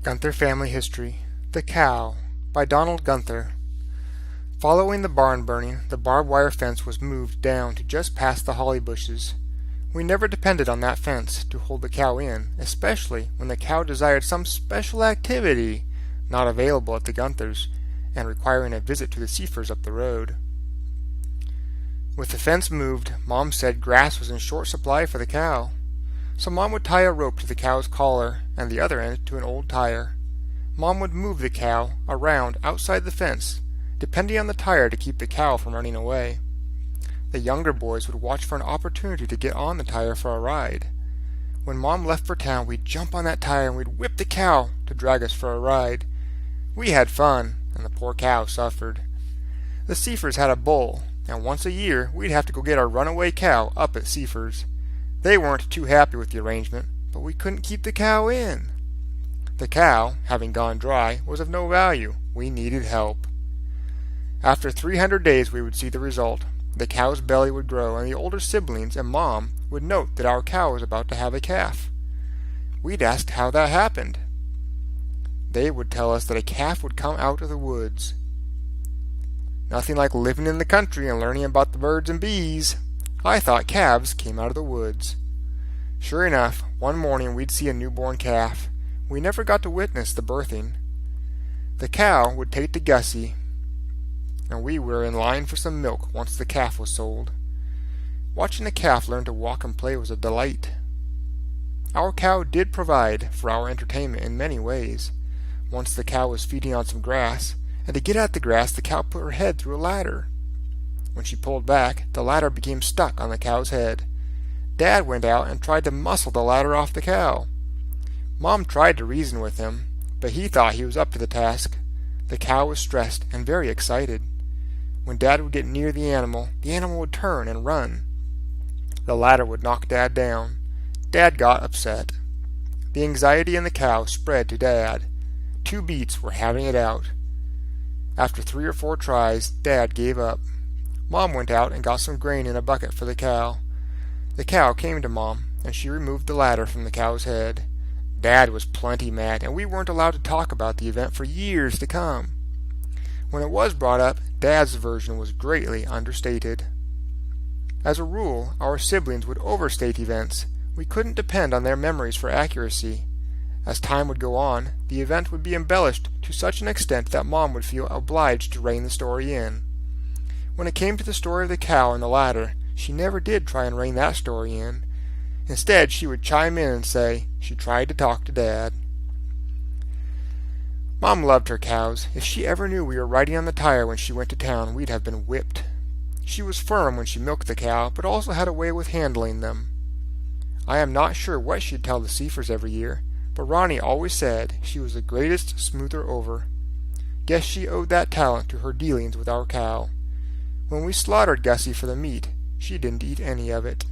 Guenther Family History The Cow by Donald Guenther. Following the barn burning, the barbed wire fence was moved down to just past the holly bushes. We never depended on that fence to hold the cow in, especially when the cow desired some special activity not available at the Guenthers and requiring a visit to the Seifers up the road. With the fence moved, Mom said grass was in short supply for the cow. So Mom would tie a rope to the cow's collar and the other end to an old tire. Mom would move the cow around outside the fence, depending on the tire to keep the cow from running away. The younger boys would watch for an opportunity to get on the tire for a ride. When Mom left for town, we'd jump on that tire and we'd whip the cow to drag us for a ride. We had fun, and the poor cow suffered. The Seifers had a bull, and once a year we'd have to go get our runaway cow up at Seifers. They weren't too happy with the arrangement, but we couldn't keep the cow in. The cow, having gone dry, was of no value. We needed help. After 300 days we would see the result. The cow's belly would grow, and the older siblings and Mom would note that our cow was about to have a calf. We'd ask how that happened. They would tell us that a calf would come out of the woods. Nothing like living in the country and learning about the birds and bees. I thought calves came out of the woods. Sure enough, one morning we'd see a newborn calf. We never got to witness the birthing. The cow would take to Gussie, and we were in line for some milk once the calf was sold. Watching the calf learn to walk and play was a delight. Our cow did provide for our entertainment in many ways. Once the cow was feeding on some grass, and to get at the grass the cow put her head through a ladder. When she pulled back, the ladder became stuck on the cow's head. Dad went out and tried to muscle the ladder off the cow. Mom tried to reason with him, but he thought he was up to the task. The cow was stressed and very excited. When Dad would get near the animal would turn and run. The ladder would knock Dad down. Dad got upset. The anxiety in the cow spread to Dad. 2 beats were having it out. After 3 or 4 tries, Dad gave up. Mom went out and got some grain in a bucket for the cow. The cow came to Mom, and she removed the ladder from the cow's head. Dad was plenty mad, and we weren't allowed to talk about the event for years to come. When it was brought up, Dad's version was greatly understated. As a rule, our siblings would overstate events. We couldn't depend on their memories for accuracy. As time would go on, the event would be embellished to such an extent that Mom would feel obliged to rein the story in. When it came to the story of the cow and the ladder, she never did try and rein that story in. Instead, she would chime in and say she tried to talk to Dad. Mom loved her cows. If she ever knew we were riding on the tire when she went to town, we'd have been whipped. She was firm when she milked the cow, but also had a way with handling them. I am not sure what she'd tell the Seifers every year, but Ronnie always said she was the greatest smoother over. Guess she owed that talent to her dealings with our cow. When we slaughtered Gussie for the meat, she didn't eat any of it.